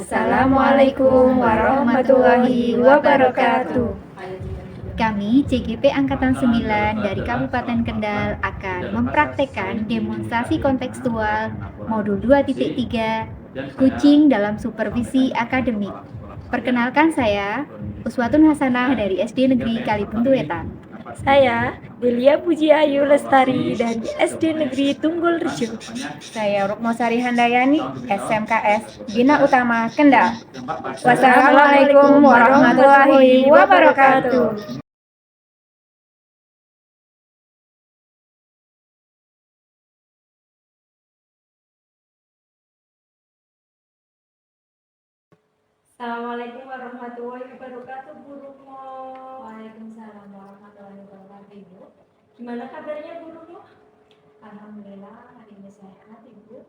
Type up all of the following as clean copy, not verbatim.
Assalamualaikum warahmatullahi wabarakatuh. Kami CGP Angkatan 9 dari Kabupaten Kendal akan mempraktekkan demonstrasi kontekstual modul 2.3 kucing dalam supervisi akademik. Perkenalkan saya Uswatun Hasanah dari SD Negeri Kalibentu Wetan. Saya Delia Puji Ayu Lestari dari SD Negeri Tunggul Rejo. Saya Rukmosari Handayani, SMKS Bina Utama Kendal. Wassalamualaikum warahmatullahi wabarakatuh. Assalamualaikum warahmatullahi wabarakatuh, Bu Rukmo. Waalaikumsalam warahmatullahi wabarakatuh, Ibu. Gimana kabarnya, Bu Rukmo? Alhamdulillah, hari ini sehat, Ibu.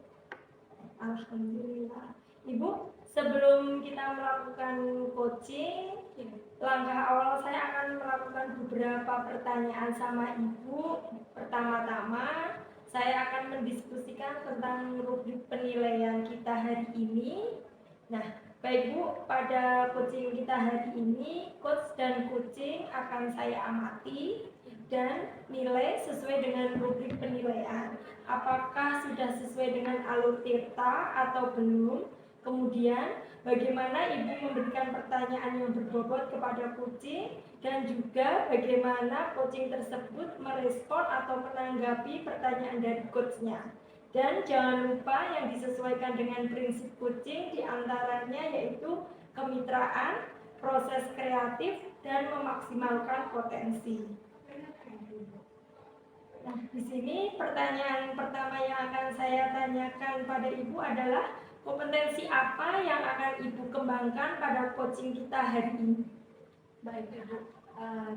Alhamdulillah. Ibu, sebelum kita melakukan coaching, langkah awal saya akan melakukan beberapa pertanyaan sama Ibu. Pertama-tama, saya akan mendiskusikan tentang rubrik penilaian kita hari ini. Nah, baik Bu, pada coaching kita hari ini, coach dan coaching akan saya amati dan nilai sesuai dengan rubrik penilaian. Apakah sudah sesuai dengan alur tirta atau belum? Kemudian, bagaimana Ibu memberikan pertanyaan yang berbobot kepada coaching dan juga bagaimana coaching tersebut merespon atau menanggapi pertanyaan dari coachnya. Dan jangan lupa yang disesuaikan dengan prinsip coaching diantaranya yaitu kemitraan, proses kreatif, dan memaksimalkan potensi. Nah, di sini pertanyaan pertama yang akan saya tanyakan pada Ibu adalah kompetensi apa yang akan Ibu kembangkan pada coaching kita hari ini? Baik, Ibu.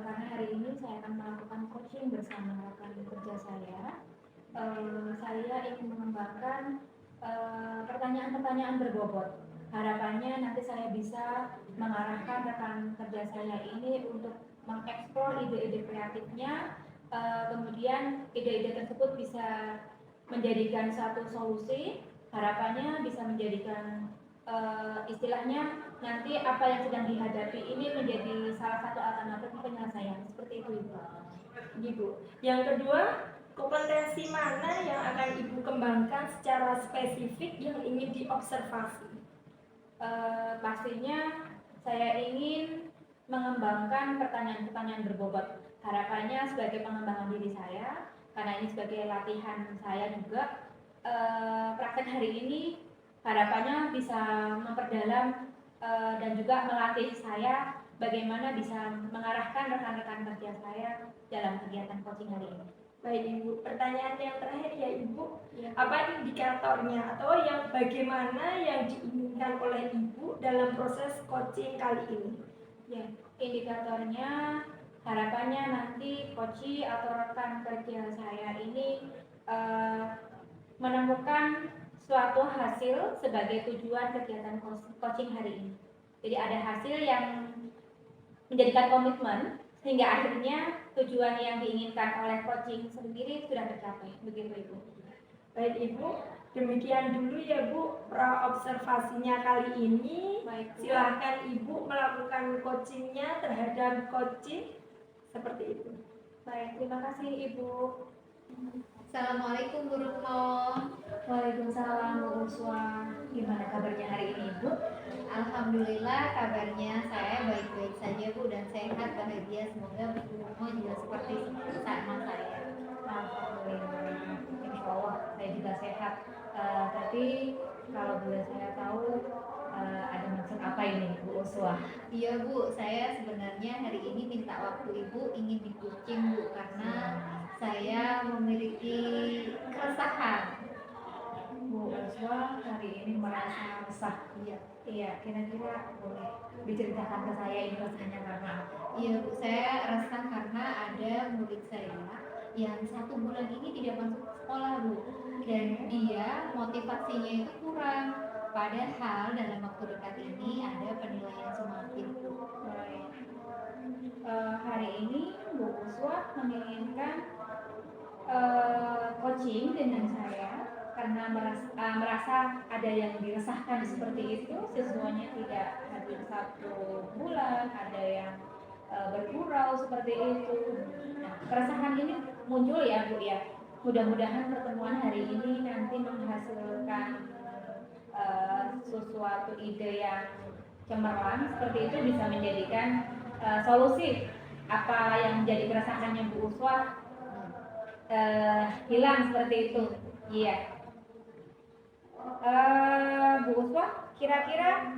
Karena hari ini saya akan melakukan coaching bersama rekan kerja saya. Saya ingin mengembangkan pertanyaan-pertanyaan berbobot. Harapannya nanti saya bisa mengarahkan rekan kerja saya ini untuk mengeksplor ide-ide kreatifnya, kemudian ide-ide tersebut bisa menjadikan satu solusi. Harapannya bisa menjadikan istilahnya nanti apa yang sedang dihadapi ini menjadi salah satu alternatif penyelesaian. Seperti itu, Ibu. Ibu. Yang kedua, kompetensi mana yang akan Ibu kembangkan secara spesifik yang ingin diobservasi? Pastinya saya ingin mengembangkan pertanyaan-pertanyaan berbobot. Harapannya sebagai pengembangan diri saya, karena ini sebagai latihan saya juga, praktek hari ini harapannya bisa memperdalam dan juga melatih saya bagaimana bisa mengarahkan rekan-rekan kerja saya dalam kegiatan coaching hari ini. Baik Ibu, pertanyaan yang terakhir ya Ibu, apa indikatornya atau yang bagaimana yang diinginkan oleh Ibu dalam proses coaching kali ini? Ya, indikatornya harapannya nanti coach atau rekan kerja saya ini menemukan suatu hasil sebagai tujuan kegiatan coaching hari ini. Jadi ada hasil yang menjadikan komitmen sehingga akhirnya tujuan yang diinginkan oleh coaching sendiri sudah tercapai. Begitu, Ibu. Baik Ibu, demikian dulu ya Bu pra-observasinya kali ini. Baik, Bu. Silakan Ibu melakukan coachingnya terhadap coaching seperti itu. Baik, terima kasih Ibu. Assalamualaikum Bu Rukmo. Waalaikumsalam Bu Uswa. Gimana kabarnya hari ini, Ibu? Alhamdulillah kabarnya saya baik-baik saja Bu dan sehat bahagia. Semoga Bu Rukmo juga seperti sama saya. Alhamdulillah. Insya Allah saya juga sehat. Tapi kalau boleh saya tahu ada maksud apa ini Bu Uswa? Iya Bu, saya sebenarnya hari ini minta waktu Ibu ingin di coaching Bu karena saya memiliki keresahan. Bu Uswa hari ini merasa resah. Iya, kira-kira boleh diceritakan ke saya ini rasanya karena apa? Iya Bu, saya resah karena ada murid saya yang 1 bulan ini tidak masuk sekolah Bu, dan dia motivasinya itu kurang. Padahal dalam waktu dekat ini ada penilaian sumatif Bu. Baik. Hari ini Bu Uswa menginginkan coaching dengan saya karena merasa ada yang diresahkan seperti itu, siswanya tidak hadir 1 bulan, ada yang bergurau seperti itu. Nah, keresahan ini muncul ya Bu ya. Mudah-mudahan pertemuan hari ini nanti menghasilkan sesuatu ide yang cemerlang seperti itu, bisa menjadikan solusi apa yang menjadi keresahannya Bu Uswah hilang seperti itu. Iya. Bu Uswah, kira-kira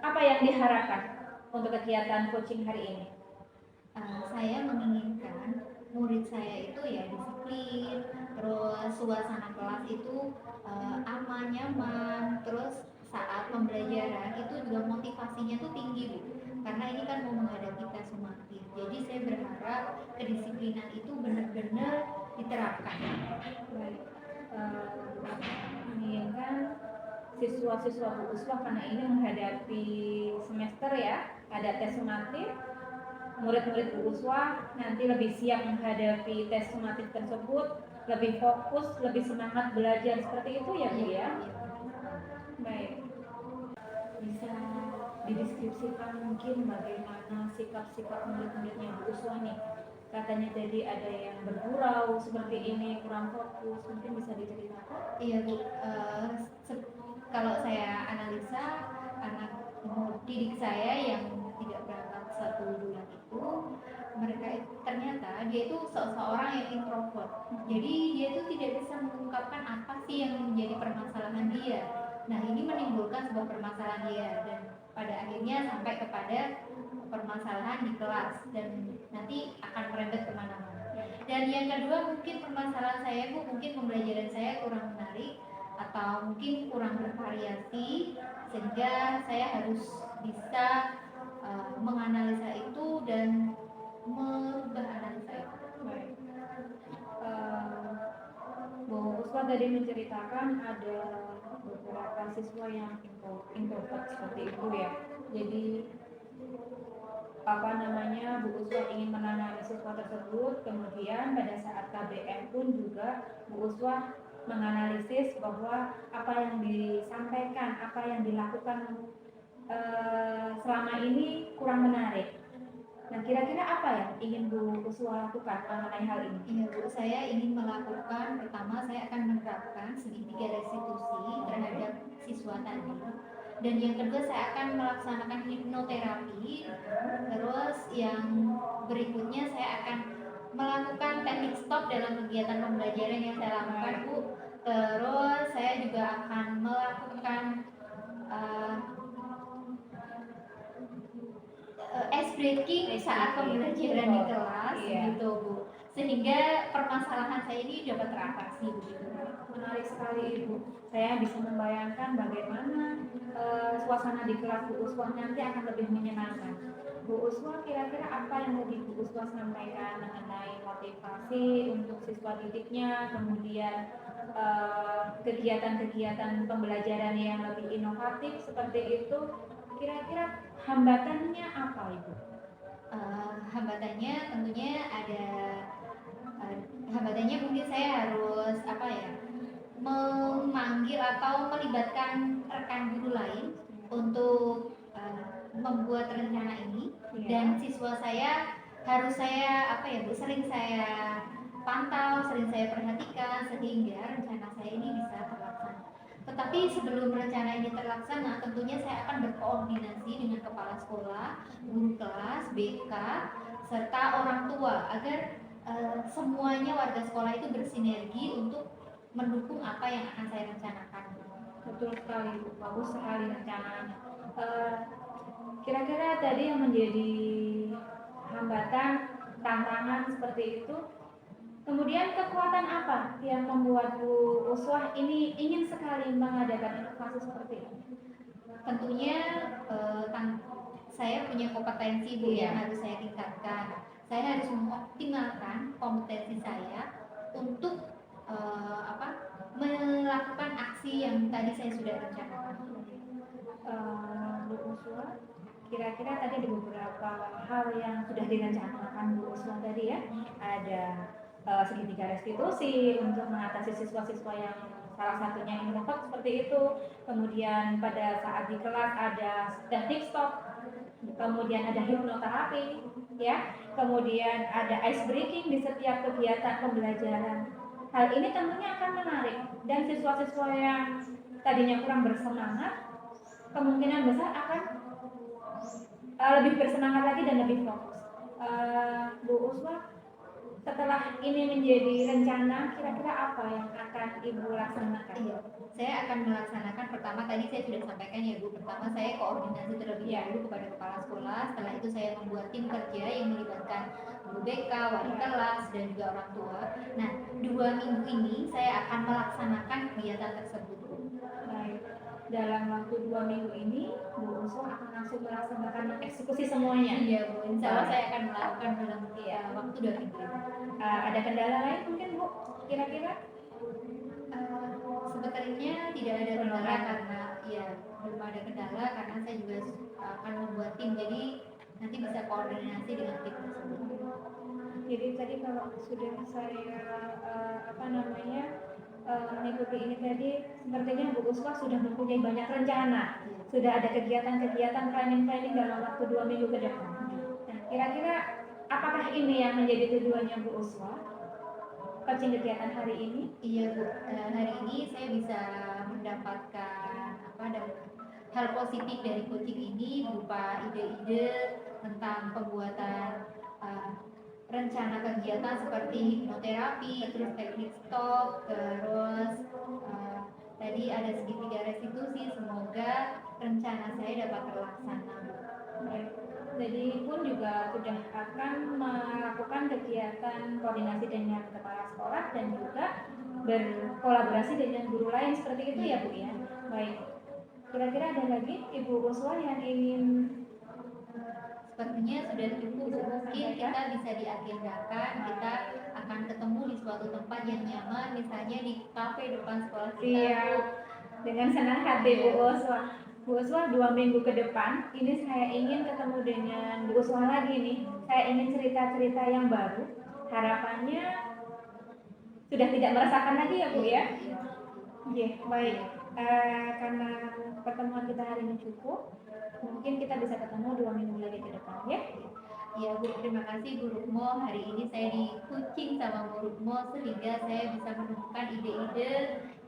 apa yang diharapkan untuk kegiatan coaching hari ini? Saya menginginkan murid saya itu ya disiplin, terus suasana kelas itu aman, nyaman, terus saat pembelajaran itu juga motivasinya tuh tinggi Bu, karena ini kan mau menghadapi tes summatif. Jadi saya berharap kedisiplinan itu benar-benar diterapkan. Baik. Menginginkan siswa-siswa Bu Uswah karena ini menghadapi semester ya, ada tes summatif. Murid-murid Bu Uswah nanti lebih siap menghadapi tes summatif tersebut, lebih fokus, lebih semangat belajar seperti itu ya Bu ya. Baik. Bisa dideskripsikan mungkin bagaimana sikap-sikap murid-muridnya Bu Uswah nih. Katanya tadi ada yang bergurau seperti ini, kurang fokus, mungkin bisa diceritakan? Iya Bu, kalau saya analisa anak didik saya yang tidak berangkat 1 bulan itu, mereka ternyata dia itu seorang yang introvert. Jadi dia itu tidak bisa mengungkapkan apa sih yang menjadi permasalahan dia. Nah ini menimbulkan sebuah permasalahan dia, dan pada akhirnya sampai kepada permasalahan di kelas dan nanti akan merembet kemana-mana. Dan yang kedua mungkin permasalahan saya Bu, mungkin pembelajaran saya kurang menarik atau mungkin kurang bervariasi, sehingga saya harus bisa menganalisa itu dan merubah analisa itu. Baik. Bu Uswah tadi menceritakan ada beberapa siswa yang introvert seperti itu ya. Jadi Bu Uswah ingin menangani siswa tersebut, kemudian pada saat KBM pun juga Bu Uswah menganalisis bahwa apa yang disampaikan, apa yang dilakukan selama ini kurang menarik. Nah, kira-kira apa yang ingin Bu Uswah lakukan mengenai hal ini? Iya Bu, saya ingin melakukan, pertama saya akan menerapkan segitiga restitusi terhadap siswa tadi. Dan yang kedua saya akan melaksanakan hipnoterapi. Terus yang berikutnya saya akan melakukan teknik stop dalam kegiatan pembelajaran yang saya lakukan Bu. Terus saya juga akan melakukan ice breaking saat pembelajaran di kelas gitu Bu, sehingga permasalahan saya ini dapat teratasi begitu. Menarik sekali Ibu. Saya bisa membayangkan bagaimana suasana di kelas Bu Uswah nanti akan lebih menyenangkan. Bu Uswah, kira-kira apa yang tadi Bu Uswah sampaikan mengenai motivasi untuk siswa didiknya, kemudian kegiatan-kegiatan pembelajaran yang lebih inovatif seperti itu, kira-kira hambatannya apa Ibu? Hambatannya tentunya ada, hambatannya mungkin saya harus memanggil atau melibatkan rekan guru lain untuk membuat rencana ini. Dan siswa saya harus sering saya pantau, sering saya perhatikan sehingga rencana saya ini bisa terlaksana. Tetapi sebelum rencana ini terlaksana, tentunya saya akan berkoordinasi dengan kepala sekolah, guru kelas, BK, serta orang tua agar semuanya warga sekolah itu bersinergi untuk mendukung apa yang akan saya rencanakan. Betul sekali, bagus sekali rencananya. Kira-kira tadi yang menjadi hambatan, tantangan seperti itu, kemudian kekuatan apa yang membuat Bu Uswah ini ingin sekali mengadakan inovasi seperti ini? Tentunya saya punya kompetensi Bu yang harus saya tingkatkan. Saya harus mengoptimalkan kompetensi saya untuk melakukan aksi yang tadi saya sudah rencanakan. Bu Uswah, kira-kira tadi ada beberapa hal yang sudah direncanakan Bu Uswah tadi ya. Ada segitiga restitusi untuk mengatasi siswa-siswa yang salah satunya inner talk seperti itu. Kemudian pada saat di kelas ada static talk, kemudian ada hipnoterapi, ya, kemudian ada ice breaking di setiap kegiatan pembelajaran. Hal ini tentunya akan menarik dan siswa-siswa yang tadinya kurang bersemangat kemungkinan besar akan lebih bersemangat lagi dan lebih fokus. Bu Uswa, setelah ini menjadi rencana, kira-kira apa yang akan Ibu laksanakan? Iya, saya akan melaksanakan pertama tadi saya sudah sampaikan ya Bu. Pertama saya koordinasi terlebih dahulu kepada kepala sekolah. Setelah itu saya membuat tim kerja yang melibatkan guru BK, wali kelas dan juga orang tua. Nah, 2 minggu ini saya akan melaksanakan kegiatan tersebut. Baik. Dalam waktu 2 minggu ini, Bu Uswa akan langsung melaksanakan eksekusi semuanya. Iya Bu, insya Allah saya akan melakukan dalam waktu 2 minggu ini. Ada kendala lain mungkin Bu? Kira-kira? Sebetulnya tidak ada kendala karena ya belum ada kendala karena saya juga akan membuat tim, jadi nanti bisa koordinasi dengan tim tersebut. Jadi tadi kalau sudah saya mengikuti ini tadi, sepertinya Bu Uswa sudah mempunyai banyak rencana, sudah ada kegiatan-kegiatan planning dalam waktu 2 minggu ke depan. Nah, kira-kira apakah ini yang menjadi tujuannya Bu Uswa? Coaching kegiatan hari ini? Iya Bu, hari ini saya bisa mendapatkan hal positif dari coaching ini berupa ide-ide tentang pembuatan rencana kegiatan seperti hipnoterapi, terus teknik stop, terus tadi ada segitiga restitusi. Semoga rencana saya dapat terlaksana. Baik. Jadi pun juga sudah akan melakukan kegiatan koordinasi dengan kepala sekolah dan juga berkolaborasi dengan guru lain seperti itu ya Bu ya. Baik. Kira-kira ada lagi Ibu Uswa yang ingin? Sepertinya sudah cukup. Mungkin kita bisa diagendakan, kita akan ketemu di suatu tempat yang nyaman, misalnya di kafe depan sekolah kita. Iya, dengan senang hati Bu Uswa. Bu Uswa 2 minggu ke depan, ini saya ingin ketemu dengan Bu Uswa lagi nih. Saya ingin cerita-cerita yang baru. Harapannya sudah tidak merasakan lagi ya Bu ya. Iya, baik. Karena pertemuan kita hari ini cukup, mungkin kita bisa ketemu 2 minggu lagi ke depan ya. Ya Bu, terima kasih Bu Rukmo. Hari ini saya di coaching sama Bu Rukmo sehingga saya bisa menemukan ide-ide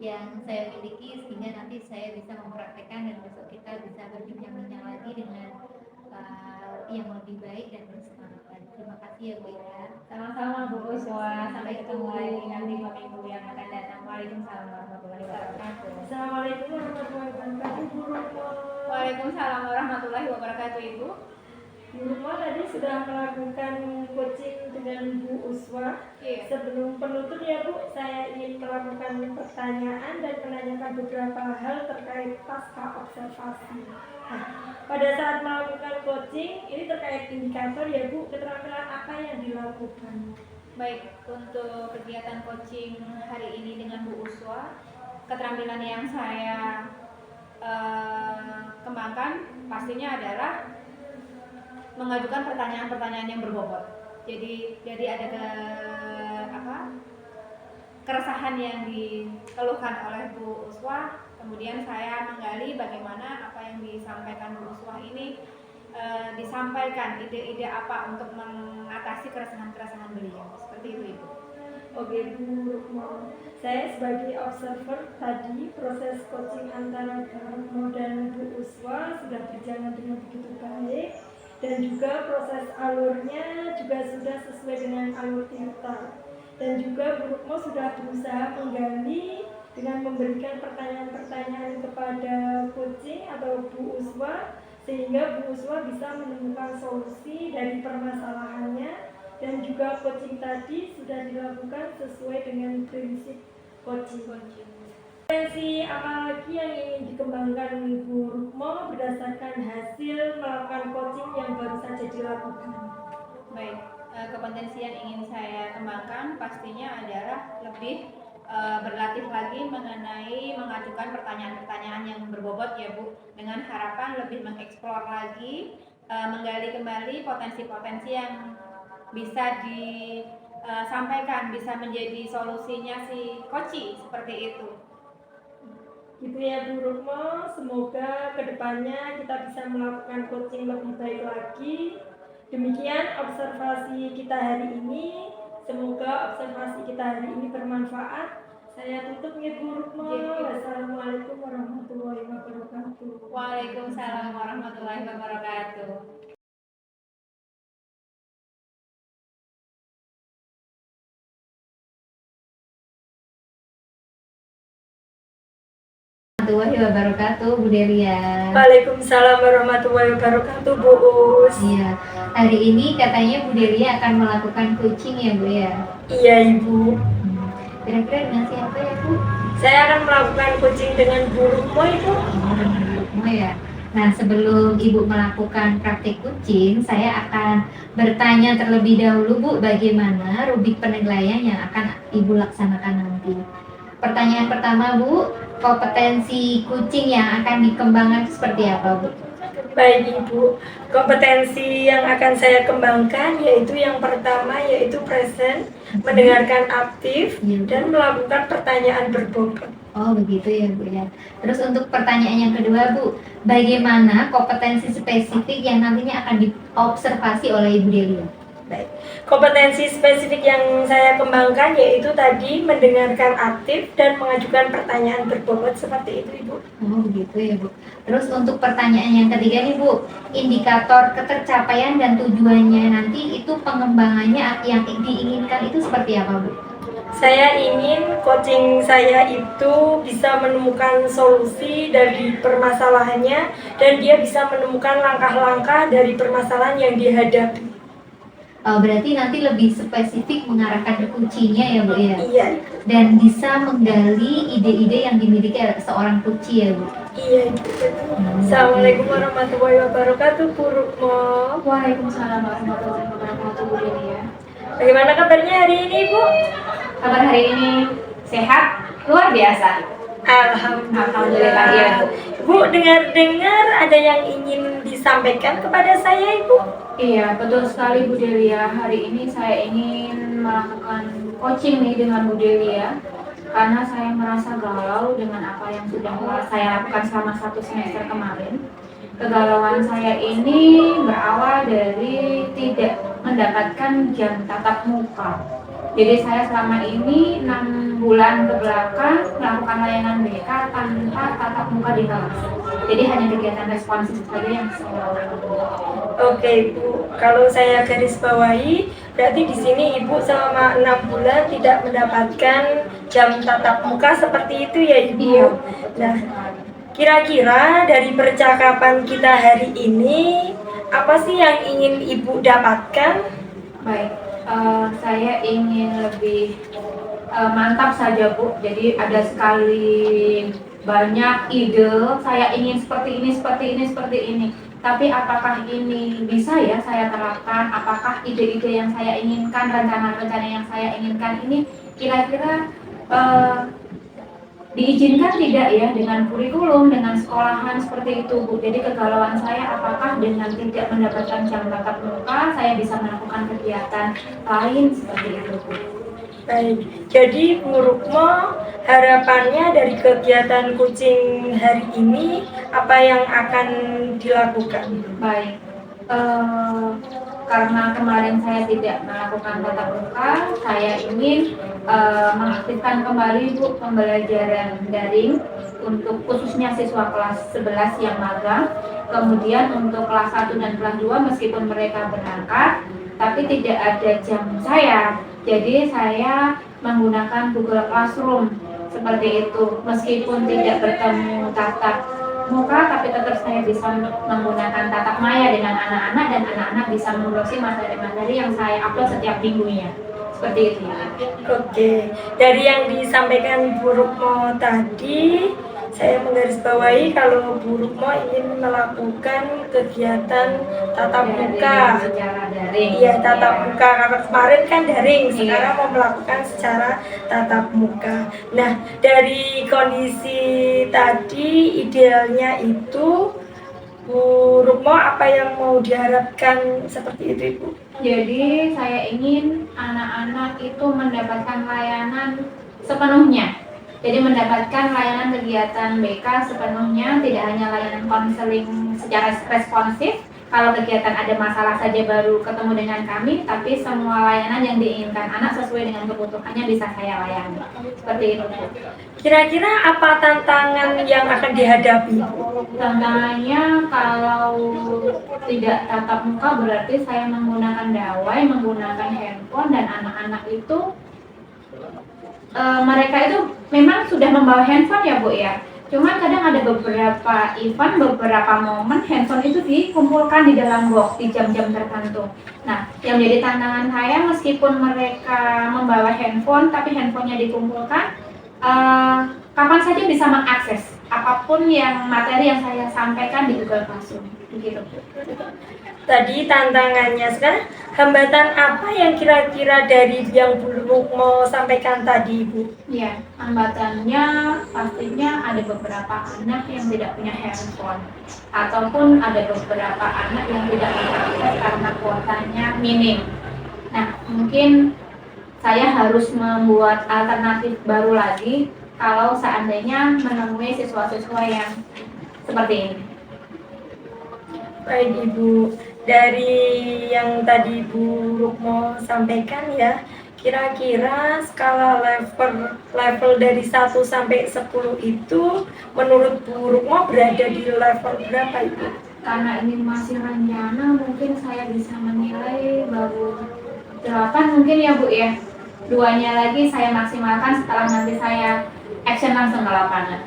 yang saya miliki sehingga nanti saya bisa mempraktekkan dan besok kita bisa berbincang-bincang lagi dengan yang lebih baik dan bersemangat lagi. Terima kasih ya Bu ya. Sama-sama Bu Uswa, sampai ketemu lagi nanti 2 minggu yang akan datang. Waalaikumsalam warahmatullahi wabarakatuh. Assalamualaikum warahmatullahi wabarakatuh, Bu Rukmo. Waalaikumsalam warahmatullahi wabarakatuh Ibu. Bu Rukmo tadi sudah melakukan coaching dengan Bu Uswa. Iya. Sebelum penutup ya Bu, saya ingin melakukan pertanyaan dan menanyakan beberapa hal terkait pasca observasi. Nah, pada saat melakukan coaching, ini terkait indikator ya Bu, keterampilan apa yang dilakukan? Baik, untuk kegiatan coaching hari ini dengan Bu Uswa, keterampilan yang saya kembangkan pastinya adalah mengajukan pertanyaan-pertanyaan yang berbobot. Jadi ada keresahan yang dikeluhkan oleh Bu Uswa, kemudian saya menggali bagaimana apa yang disampaikan Bu Uswa ini disampaikan ide-ide apa untuk mengatasi keresahan-keresahan beliau. Seperti itu Ibu. Oke Bu Rukmo, saya sebagai observer tadi proses coaching antara Bu Rukmo dan Bu Uswa sudah berjalan dengan begitu baik dan juga proses alurnya juga sudah sesuai dengan alur kita. Dan juga Bu Rukmo sudah berusaha menggali dengan memberikan pertanyaan-pertanyaan kepada coaching atau Bu Uswa sehingga Bu Uswa bisa menemukan solusi dari permasalahannya dan juga coaching tadi sudah dilakukan sesuai dengan prinsip coaching. Potensi apa lagi yang ingin dikembangkan Bu Rukmo berdasarkan hasil melakukan coaching yang baru saja dilakukan? Baik, kepotensian ingin saya kembangkan pastinya adalah lebih berlatih lagi mengenai mengajukan pertanyaan-pertanyaan yang berbobot ya Bu, dengan harapan lebih mengeksplor lagi, menggali kembali potensi-potensi yang bisa disampaikan, bisa menjadi solusinya si coaching seperti itu. Gitu ya Bu Rukmo, semoga kedepannya kita bisa melakukan coaching lebih baik lagi. Demikian observasi kita hari ini. Semoga observasi kita hari ini bermanfaat. Saya tutup ya Bu Rukmo. Wassalamualaikum warahmatullahi wabarakatuh. Waalaikumsalam warahmatullahi wabarakatuh. Warahmatullahi wabarakatuh, Bu Delia. Waalaikumsalam warahmatullahi wabarakatuh Bu Us. Iya, hari ini katanya Bu Delia akan melakukan coaching ya Bu ya? Iya Ibu. Kira-kira dengan siapa ya Bu? Saya akan melakukan coaching dengan Bu Rukmo Ibu. Oh ya. Nah, sebelum Ibu melakukan praktik coaching, saya akan bertanya terlebih dahulu Bu, bagaimana rubrik penilaian yang akan Ibu laksanakan nanti. Pertanyaan pertama Bu, kompetensi coaching yang akan dikembangkan itu seperti apa Bu? Baik Ibu, kompetensi yang akan saya kembangkan yaitu yang pertama yaitu present, mendengarkan aktif, dan melakukan pertanyaan berbobot. Oh begitu ya Bu ya. Terus untuk pertanyaan yang kedua Bu, bagaimana kompetensi spesifik yang nantinya akan diobservasi oleh Ibu Delia? Baik. Kompetensi spesifik yang saya kembangkan yaitu tadi mendengarkan aktif dan mengajukan pertanyaan berbobot seperti itu Ibu. Oh begitu ya Bu. Terus untuk pertanyaan yang ketiga nih Bu, indikator ketercapaian dan tujuannya nanti itu pengembangannya yang diinginkan itu seperti apa Bu? Saya ingin coaching saya itu bisa menemukan solusi dari permasalahannya dan dia bisa menemukan langkah-langkah dari permasalahan yang dihadapi. Berarti nanti lebih spesifik mengarahkan ke kuncinya ya Bu ya? Iya. Dan bisa menggali ide-ide yang dimiliki seorang kunci ya Bu? Iya. Assalamualaikum warahmatullahi wabarakatuh Bu Rukmo. Waalaikumsalam warahmatullahi wabarakatuh Bu Delia. Bagaimana kabarnya hari ini Bu? Kabar hari ini sehat, luar biasa. Alhamdulillah ya Bu. Bu, dengar-dengar ada yang ingin disampaikan kepada saya Ibu? Iya, betul sekali Bu Delia. Hari ini saya ingin melakukan coaching nih dengan Bu Delia karena saya merasa galau dengan apa yang sudah saya lakukan selama 1 semester kemarin. Kegalauan saya ini berawal dari tidak mendapatkan jam tatap muka. Jadi saya selama ini 6 bulan ke belakang melakukan layanan BK tanpa tatap muka di kelas. Jadi hanya kegiatan responsif saja yang saya lakukan. Oke Bu, kalau saya garis bawahi, berarti di sini Ibu selama 6 bulan tidak mendapatkan jam tatap muka seperti itu ya Ibu? Iya. Nah, kira-kira dari percakapan kita hari ini, apa sih yang ingin Ibu dapatkan? Baik, saya ingin lebih mantap saja Bu. Jadi ada sekali banyak ide, saya ingin seperti ini, seperti ini, seperti ini. Tapi apakah ini bisa ya saya terapkan? Apakah ide-ide yang saya inginkan, rencana-rencana yang saya inginkan ini kira-kira diizinkan tidak ya dengan kurikulum, dengan sekolahan seperti itu Bu. Jadi kegalauan saya apakah dengan tidak mendapatkan jam tatap muka saya bisa melakukan kegiatan lain seperti itu Bu. Baik, jadi Bu Rukmo, harapannya dari kegiatan coaching hari ini apa yang akan dilakukan? Baik, karena kemarin saya tidak melakukan tatap muka, saya ingin mengaktifkan kembali Bu pembelajaran daring untuk khususnya siswa kelas 11 yang magang. Kemudian untuk kelas 1 dan kelas 2 meskipun mereka berangkat, tapi tidak ada jam saya. Jadi saya menggunakan Google Classroom seperti itu. Meskipun tidak bertemu tatap muka, tapi tetap saya bisa menggunakan tatap maya dengan anak-anak dan anak-anak bisa mengurusi materi-materi yang saya upload setiap minggunya. Seperti itu ya. Oke, dari yang disampaikan Bu Rukmo tadi, saya menggarisbawahi kalau Bu Rukmo ingin melakukan kegiatan tatap muka. Secara daring. Iya, tatap muka. Karena kemarin kan daring, sekarang mau melakukan secara tatap muka. Nah, dari kondisi tadi, idealnya itu Bu Rukmo apa yang mau diharapkan seperti itu Ibu? Jadi saya ingin anak-anak itu mendapatkan layanan sepenuhnya. Jadi mendapatkan layanan kegiatan BK sepenuhnya, tidak hanya layanan konseling secara responsif. Kalau kegiatan ada masalah saja baru ketemu dengan kami, tapi semua layanan yang diinginkan anak sesuai dengan kebutuhannya bisa saya layani. Seperti itu. Kira-kira apa tantangan yang akan dihadapi? Tantangannya kalau tidak tatap muka berarti saya menggunakan dawai, menggunakan handphone, dan anak-anak itu mereka itu memang sudah membawa handphone ya Bu ya. Cuman kadang ada beberapa event, beberapa momen handphone itu dikumpulkan di dalam box di jam-jam tertentu. Nah, yang menjadi tantangan saya meskipun mereka membawa handphone tapi handphonenya dikumpulkan, kapan saja bisa mengakses apapun yang materi yang saya sampaikan di Google Classroom. Begitu. Tadi tantangannya, sekarang hambatan apa yang kira-kira dari yang Bu mau sampaikan tadi, Bu? Ya, hambatannya pastinya ada beberapa anak yang tidak punya handphone, ataupun ada beberapa anak yang tidak mengakses karena kuotanya minim. Nah, mungkin saya harus membuat alternatif baru lagi kalau seandainya menemui siswa-siswa yang seperti ini. Baik Ibu, dari yang tadi Bu Rukmo sampaikan ya, kira-kira skala level dari 1 sampai 10 itu menurut Bu Rukmo berada di level berapa Ibu? Karena ini masih rencana, mungkin saya bisa menilai baru 8 mungkin ya Bu ya. 2-nya lagi saya maksimalkan setelah nanti saya action langsung ke lapangan.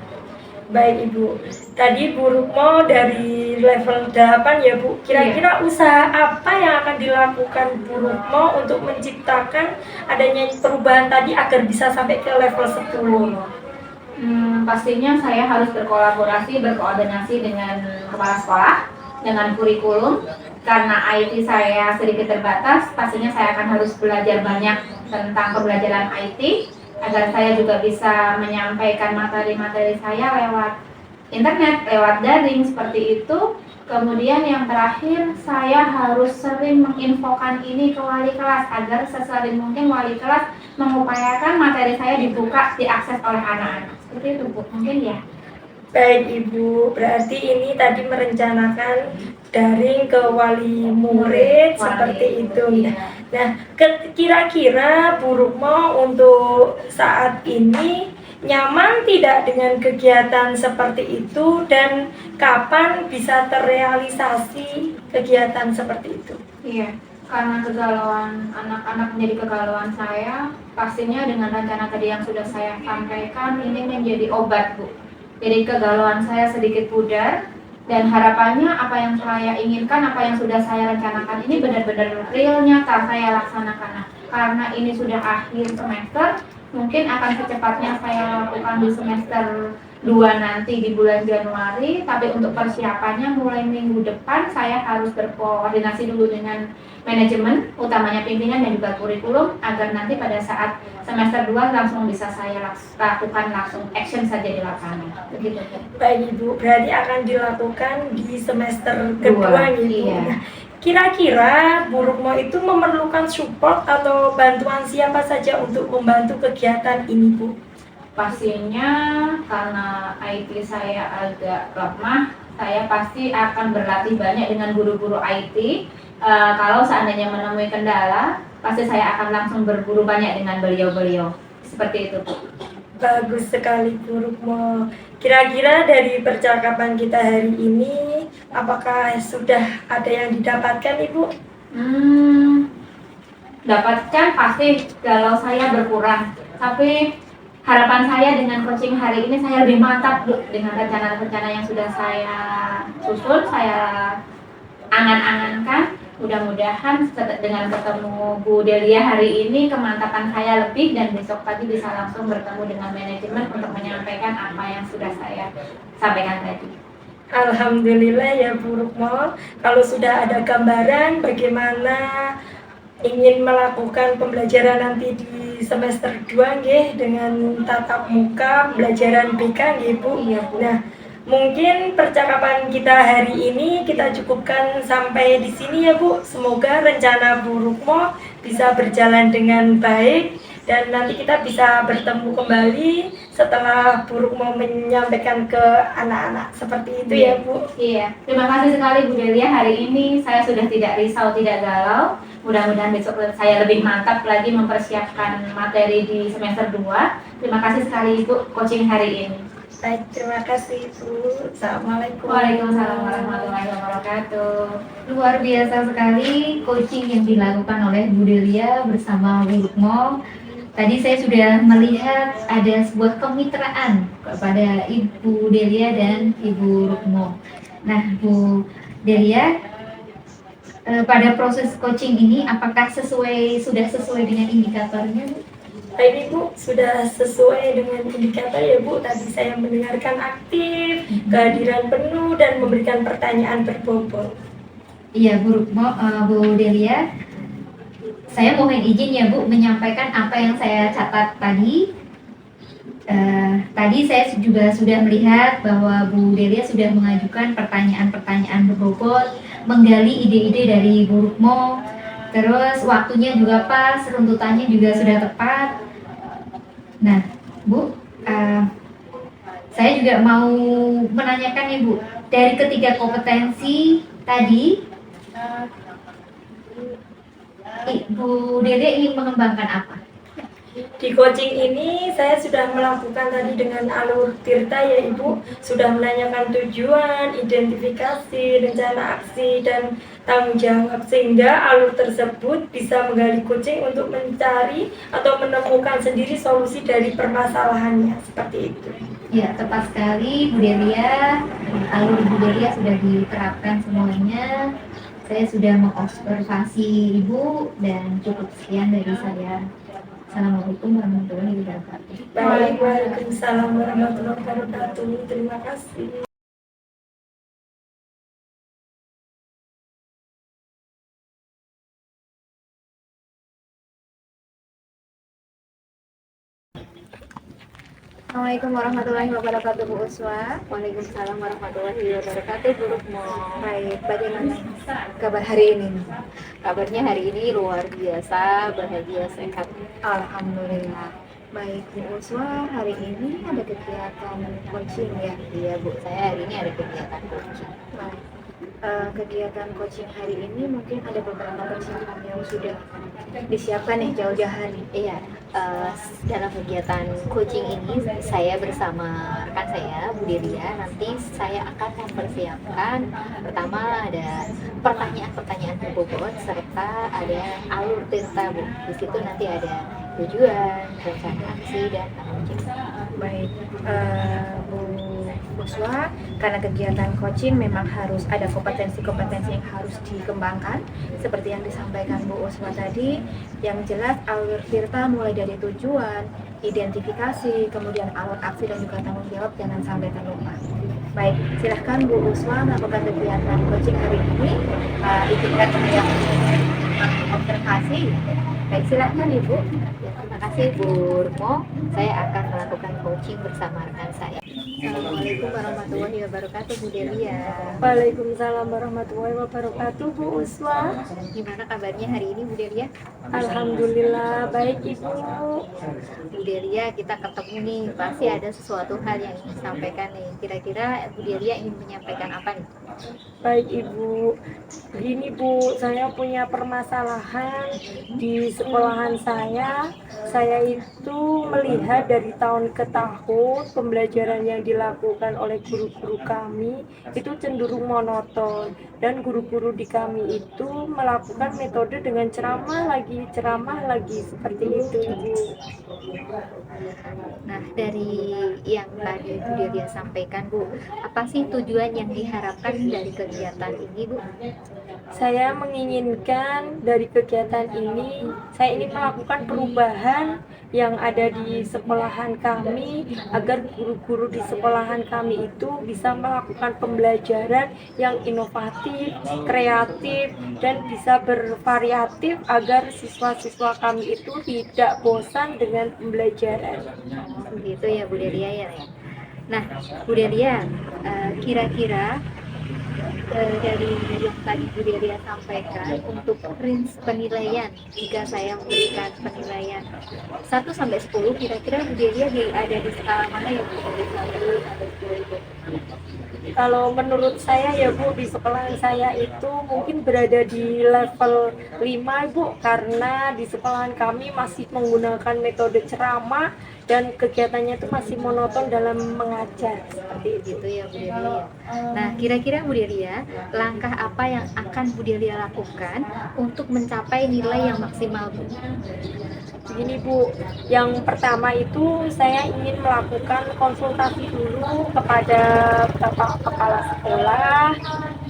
Baik Ibu, tadi Bu Rukmo dari level 8 ya Bu, kira-kira usaha apa yang akan dilakukan Bu Rukmo untuk menciptakan adanya perubahan tadi agar bisa sampai ke level 10? Pastinya saya harus berkolaborasi, berkoordinasi dengan kepala sekolah, dengan kurikulum. Karena IT saya sedikit terbatas, pastinya saya akan harus belajar banyak tentang pembelajaran IT agar saya juga bisa menyampaikan materi-materi saya lewat internet, lewat daring seperti itu. Kemudian yang terakhir, saya harus sering menginfokan ini ke wali kelas agar sesering mungkin wali kelas mengupayakan materi saya dibuka, diakses oleh anak-anak. Seperti itu Bu, mungkin ya. Baik Ibu, berarti ini tadi merencanakan daring ke wali murid seperti itu. Nah, kira-kira Bu Rukmo untuk saat ini nyaman tidak dengan kegiatan seperti itu dan kapan bisa terrealisasi kegiatan seperti itu? Iya, karena kegalauan anak-anak menjadi kegalauan saya, pastinya dengan rencana tadi yang sudah saya sampaikan ini menjadi obat Bu. Jadi kegalauan saya sedikit pudar dan harapannya apa yang saya inginkan, apa yang sudah saya rencanakan ini benar-benar real nyata saya laksanakan. Karena ini sudah akhir semester, mungkin akan secepatnya saya lakukan di semester 2 nanti di bulan Januari, tapi untuk persiapannya mulai minggu depan saya harus berkoordinasi dulu dengan manajemen, utamanya pimpinan dan juga kurikulum, agar nanti pada saat semester 2 langsung bisa saya lakukan langsung action saja di lapangan. Begitu. Baik Ibu, berarti akan dilakukan di semester kedua gitu. Iya. Nah, kira-kira Bu Rukmo itu memerlukan support atau bantuan siapa saja untuk membantu kegiatan ini Bu? Pastinya karena IT saya agak lemah, saya pasti akan berlatih banyak dengan guru-guru IT. Kalau seandainya menemui kendala, pasti saya akan langsung berburu banyak dengan beliau-beliau. Seperti itu, Bu. Bagus sekali Bu Rukmo. Kira-kira dari percakapan kita hari ini, apakah sudah ada yang didapatkan Ibu? Dapatkan pasti kalau saya berkurang, tapi harapan saya dengan coaching hari ini saya lebih mantap Bu, dengan rencana-rencana yang sudah saya susun, saya angan-angankan. Mudah-mudahan dengan ketemu Bu Delia hari ini kemantapan saya lebih dan besok pagi bisa langsung bertemu dengan manajemen untuk menyampaikan apa yang sudah saya sampaikan tadi. Alhamdulillah ya Bu Rukmo, kalau sudah ada gambaran bagaimana ingin melakukan pembelajaran nanti di semester 2 nggih dengan tatap muka pembelajaran BK nggih Bu. Iya Bu. Nah, mungkin percakapan kita hari ini kita cukupkan sampai di sini ya Bu. Semoga rencana Bu Rukmo bisa berjalan dengan baik dan nanti kita bisa bertemu kembali setelah Bu Rukmo menyampaikan ke anak-anak. Seperti itu ya Bu. Iya, terima kasih sekali Bu Delia. Hari ini saya sudah tidak risau, tidak galau. Mudah-mudahan besok saya lebih mantap lagi mempersiapkan materi di semester 2. Terima kasih sekali Ibu coaching hari ini. Baik, terima kasih Bu. Assalamualaikum. Waalaikumsalam warahmatullahi wabarakatuh. Luar biasa sekali coaching yang dilakukan oleh Bu Delia bersama Bu Rukmo. Tadi saya sudah melihat ada sebuah kemitraan kepada Ibu Delia dan Ibu Rukmo. Nah, Bu Delia, pada proses coaching ini apakah sudah sesuai dengan indikatornya, Bu? Baik Ibu, sudah sesuai dengan indikator ya Bu. Tadi saya mendengarkan aktif, kehadiran penuh, dan memberikan pertanyaan berbobot. Iya Bu Rukmo, Bu Delia, saya mohon izin ya Bu menyampaikan apa yang saya catat tadi. Tadi saya juga sudah melihat bahwa Bu Delia sudah mengajukan pertanyaan-pertanyaan berbobot, menggali ide-ide dari Bu Rukmo, terus waktunya juga pas, runtutannya juga sudah tepat. Nah, Bu, saya juga mau menanyakan nih Bu, dari ketiga kompetensi tadi, Bu Delia ingin mengembangkan apa? Di coaching ini saya sudah melakukan tadi dengan alur Tirta ya Ibu, sudah menanyakan tujuan, identifikasi, rencana aksi, dan tanggung jawab, sehingga alur tersebut bisa menggali coaching untuk mencari atau menemukan sendiri solusi dari permasalahannya, seperti itu. Ya, tepat sekali Bu Delia, alur Bu Delia sudah diterapkan semuanya. Saya sudah mengobservasi Ibu dan cukup sekian dari saya. Assalamualaikum warahmatullahi wabarakatuh. Baik, waalaikumsalam warahmatullahi wabarakatuh. Terima kasih. Assalamualaikum warahmatullahi wabarakatuh Bu Uswa. Waalaikumsalam warahmatullahi wabarakatuh Bu Rukmo. Baik, bagaimana kabar hari ini? Kabarnya hari ini luar biasa, bahagia, sehat. Alhamdulillah. Baik Bu Uswa, hari ini ada kegiatan coaching ya? Iya Bu, saya hari ini ada kegiatan coaching. Baik. Kegiatan coaching hari ini mungkin ada beberapa persiapan yang sudah disiapkan nih jauh-jauh hari. Iya, dalam kegiatan coaching ini saya bersama rekan saya Bu Delia, nanti saya akan mempersiapkan pertama ada pertanyaan-pertanyaan berbobot serta ada alur Tirta Bu. Di situ nanti ada tujuan, rencana aksi, dan tanggung jawab. Baik, Bu Uswa, karena kegiatan coaching memang harus ada kompetensi-kompetensi yang harus dikembangkan seperti yang disampaikan Bu Uswa tadi. Yang jelas alur Tirta mulai dari tujuan, identifikasi, kemudian alur aksi dan juga tanggung jawab, jangan sampai terlupa. Baik, silahkan Bu Uswa melakukan kegiatan coaching hari ini. Izinkan saya observasi. Baik, silahkan Ibu. Ya, terima kasih Bu Rukmo. Saya akan melakukan coaching bersama rekan saya. Assalamualaikum warahmatullahi wabarakatuh Bu Delia. Waalaikumsalam warahmatullahi wabarakatuh Bu Uswa. Gimana kabarnya hari ini Bu Delia? Alhamdulillah baik Ibu. Bu Delia, kita ketemu nih, pasti ada sesuatu hal yang ingin disampaikan nih. Kira-kira Bu Delia ingin menyampaikan apa nih? Baik Ibu, begini Bu, saya punya permasalahan di sekolahan saya. Saya itu melihat dari tahun ke tahun pembelajaran yang dilakukan oleh guru-guru kami itu cenderung monoton, dan guru-guru di kami itu melakukan metode dengan ceramah lagi seperti itu Ibu. Nah, dari yang tadi Bu Delia sampaikan Bu, apa sih tujuan yang diharapkan dari kegiatan ini Bu? Saya menginginkan dari kegiatan ini, saya ingin melakukan perubahan yang ada di sekolahan kami agar guru-guru di sekolahan kami itu bisa melakukan pembelajaran yang inovatif, kreatif, dan bisa bervariatif agar siswa-siswa kami itu tidak bosan dengan pembelajaran. Begitu ya Bu Delia ya. Nah, Bu Delia, kira-kira dari yang tadi Bu Delia sampaikan untuk range penilaian, jika saya memberikan penilaian 1 sampai 10, kira-kira Bu Delia ada di skala mana ya Bu? Dari 1 sampai 10 itu? Kalau menurut saya ya Bu, di sekolah saya itu mungkin berada di level 5 Bu, karena di sekolahan kami masih menggunakan metode ceramah dan kegiatannya itu masih monoton dalam mengajar seperti itu. Gitu ya Bu Delia. Nah, kira-kira Bu Delia, langkah apa yang akan Bu Delia lakukan untuk mencapai nilai yang maksimal Bu? Begini Bu, yang pertama itu saya ingin melakukan konsultasi dulu kepada Bapak Kepala Sekolah,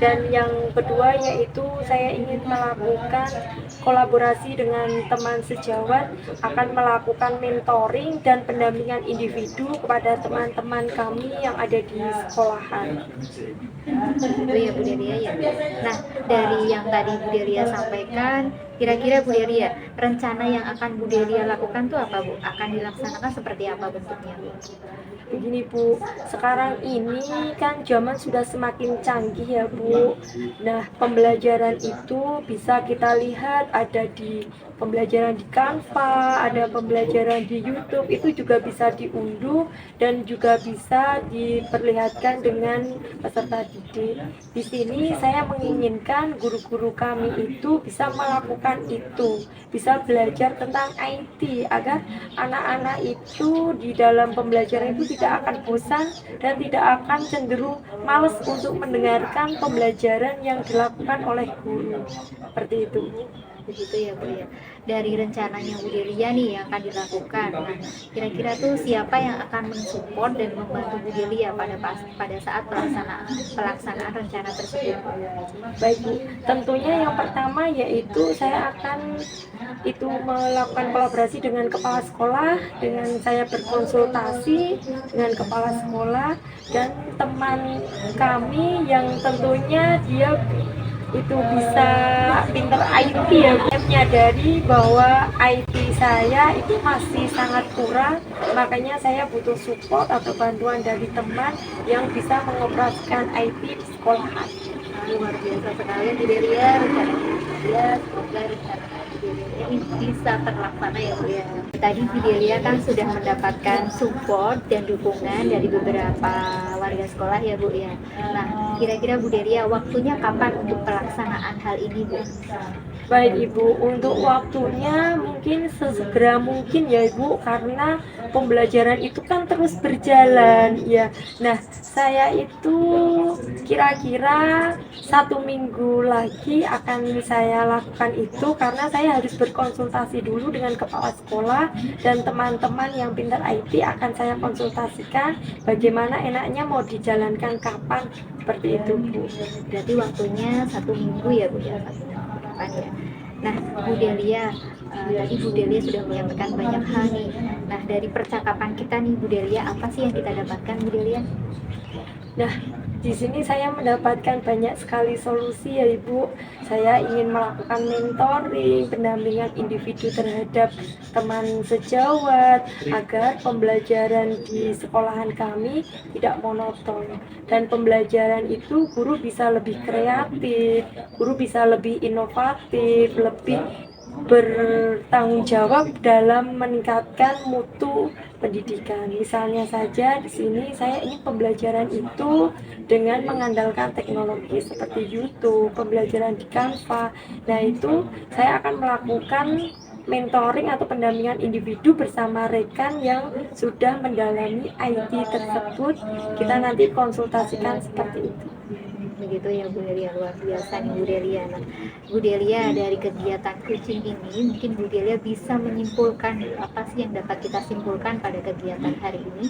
dan yang kedua yaitu saya ingin melakukan kolaborasi dengan teman sejawat, akan melakukan mentoring dan pendampingan individu kepada teman-teman kami yang ada di sekolahan. Itu ya Bu Delia ya. Nah, dari yang tadi Bu Delia sampaikan, kira-kira Bu Delia, rencana yang akan Bu Delia lakukan tuh apa Bu? Akan dilaksanakan seperti apa bentuknya Bu? Begini Bu, sekarang ini kan zaman sudah semakin canggih ya Bu. Nah, pembelajaran itu bisa kita lihat ada di pembelajaran di Canva, ada pembelajaran di YouTube, itu juga bisa diunduh dan juga bisa diperlihatkan dengan peserta didik. Di sini saya menginginkan guru-guru kami itu bisa melakukan itu, bisa belajar tentang IT agar anak-anak itu di dalam pembelajaran itu tidak akan bosan dan tidak akan cenderung malas untuk mendengarkan pembelajaran yang dilakukan oleh guru. Seperti itu. Begitu ya Bu ya. Dari rencananya Bu Delia nih yang akan dilakukan. Nah, kira-kira tuh siapa yang akan mensupport dan membantu Bu Delia pada saat pelaksanaan rencana tersebut? Baik Bu, tentunya yang pertama yaitu saya akan melakukan kolaborasi dengan kepala sekolah, dengan saya berkonsultasi dengan kepala sekolah dan teman kami yang tentunya dia itu bisa pinter IT ya. Saya menyadari bahwa IT saya itu masih sangat kurang, makanya saya butuh support atau bantuan dari teman yang bisa mengoperasikan IT di sekolahan. Luar biasa sekali Bu Delia, rencana Delia, semoga rencana Bu Delia ini bisa terlaksana ya Bu ya. Tadi Bu Delia kan sudah mendapatkan support dan dukungan dari beberapa warga sekolah ya Bu ya. Nah, kira-kira Bu Delia waktunya kapan untuk pelaksanaan hal ini Bu? Baik Ibu, untuk waktunya mungkin sesegera mungkin ya Ibu, karena pembelajaran itu kan terus berjalan ya. Nah, saya itu kira-kira 1 minggu lagi akan saya lakukan itu, karena saya harus berkonsultasi dulu dengan kepala sekolah dan teman-teman yang pintar IT akan saya konsultasikan bagaimana enaknya mau dijalankan kapan, seperti itu Bu. Berarti waktunya 1 minggu ya Bu ya, 1 minggu ke depan ya. Nah Bu Delia, tadi Bu Delia sudah menyampaikan banyak hal nih. Nah dari percakapan kita nih Bu Delia, apa sih yang kita dapatkan Bu Delia? Nah, di sini saya mendapatkan banyak sekali solusi ya Ibu. Saya ingin melakukan mentoring, pendampingan individu terhadap teman sejawat agar pembelajaran di sekolahan kami tidak monoton. Dan pembelajaran itu guru bisa lebih kreatif, guru bisa lebih inovatif, lebih bertanggung jawab dalam meningkatkan mutu pendidikan. Misalnya saja di sini saya ingin pembelajaran itu dengan mengandalkan teknologi seperti YouTube, pembelajaran di Canva. Nah, itu saya akan melakukan mentoring atau pendampingan individu bersama rekan yang sudah mendalami IT tersebut. Kita nanti konsultasikan seperti itu. Begitu ya Bu Delia, luar biasa nih Bu Delia. Nah, Bu Delia, dari kegiatan coaching ini mungkin Bu Delia bisa menyimpulkan apa sih yang dapat kita simpulkan pada kegiatan hari ini?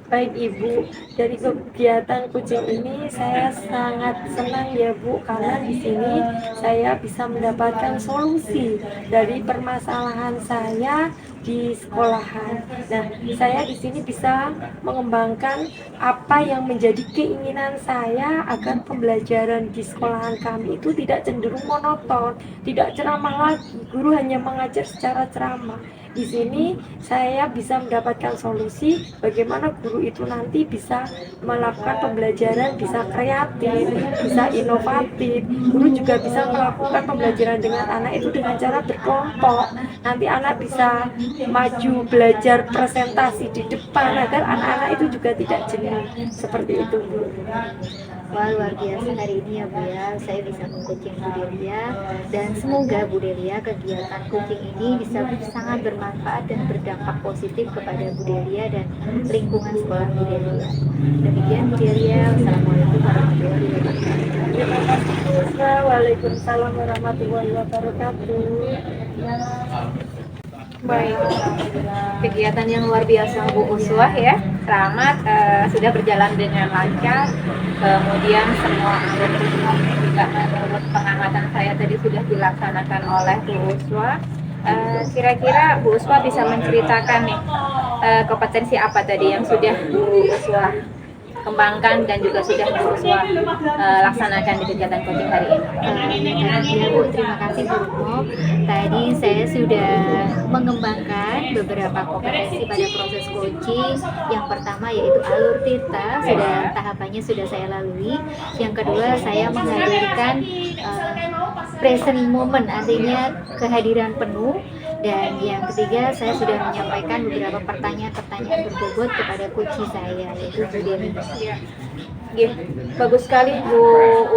Baik Ibu, dari kegiatan kucing ini saya sangat senang ya Bu, karena di sini saya bisa mendapatkan solusi dari permasalahan saya di sekolahan. Nah, saya di sini bisa mengembangkan apa yang menjadi keinginan saya agar pembelajaran di sekolahan kami itu tidak cenderung monoton, tidak ceramah lagi, guru hanya mengajar secara ceramah. Di sini saya bisa mendapatkan solusi bagaimana guru itu nanti bisa melakukan pembelajaran, bisa kreatif, bisa inovatif. Guru juga bisa melakukan pembelajaran dengan anak itu dengan cara berkelompok. Nanti anak bisa maju belajar presentasi di depan agar anak-anak itu juga tidak jenuh. Seperti itu, Bu. Wah, luar biasa hari ini ya Bu ya, saya bisa mengcoaching Bu Delia, dan semoga Bu Delia kegiatan coaching ini bisa sangat bermanfaat dan berdampak positif kepada Bu Delia dan lingkungan sekolah Bu Delia. Demikian Bu Delia, wassalamualaikum warahmatullahi wabarakatuh. Terima kasih, Bu Usra. Waalaikumsalam warahmatullahi wabarakatuh. Baik, kegiatan yang luar biasa Bu Uswah ya, selamat, sudah berjalan dengan lancar. Kemudian semua alur juga menurut pengamatan saya tadi sudah dilaksanakan oleh Bu Uswah. Kira-kira Bu Uswah bisa menceritakan nih kompetensi apa tadi yang sudah Bu Uswah kembangkan dan juga sudah Bu Uswah laksanakan di kegiatan coaching hari ini. Ya Bu, terima kasih Bu Rumo. Tadi saya sudah mengembangkan beberapa kompetensi pada proses coaching. Yang pertama yaitu alur tirta, tahapannya sudah saya lalui. Yang kedua saya menghadirkan present moment, artinya kehadiran penuh. Dan yang ketiga saya sudah menyampaikan beberapa pertanyaan berbobot kepada coach saya, yaitu Bu Dewi. Ya, bagus sekali Bu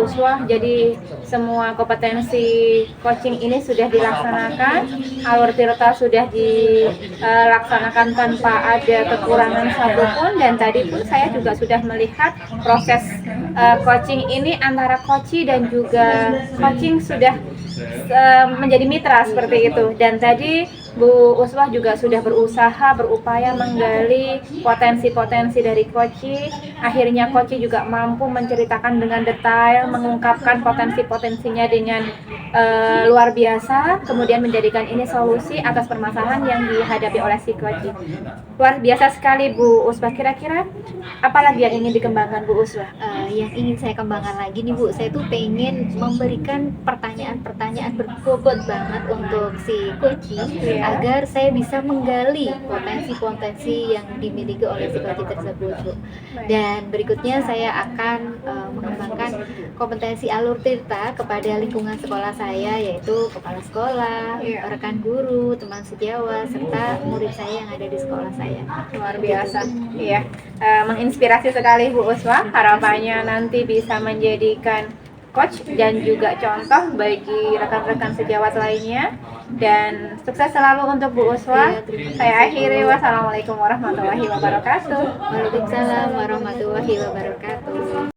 Uswah. Jadi semua kompetensi coaching ini sudah dilaksanakan, alur tirta sudah dilaksanakan tanpa ada kekurangan satupun, dan tadi pun saya juga sudah melihat proses coaching ini antara coachee dan juga coaching sudah menjadi mitra seperti itu. Dan tadi Bu Uswah juga sudah berupaya menggali potensi-potensi dari coachee. Akhirnya coachee juga mampu menceritakan dengan detail, mengungkapkan potensi-potensinya dengan luar biasa, kemudian menjadikan ini solusi atas permasalahan yang dihadapi oleh si coachee. Luar biasa sekali Bu Uswah. Kira-kira apa lagi yang ingin dikembangkan Bu Uswah? Yang ingin saya kembangkan lagi nih Bu, saya tuh pengen memberikan pertanyaan-pertanyaan berbobot banget untuk si coachee, agar saya bisa menggali potensi-potensi yang dimiliki oleh si coachee tersebut Bu. Dan berikutnya saya akan mengembangkan kompetensi alur tirta kepada lingkungan sekolah saya, yaitu kepala sekolah, rekan guru, teman sejawat, serta murid saya yang ada di sekolah saya. Luar biasa, iya, menginspirasi sekali Bu Uswah. Harapannya nanti bisa menjadikan coach dan juga contoh bagi rekan-rekan sejawat lainnya. Dan sukses selalu untuk Bu Uswah. Saya akhiri, wassalamualaikum warahmatullahi wabarakatuh. Waalaikumsalam warahmatullahi wabarakatuh.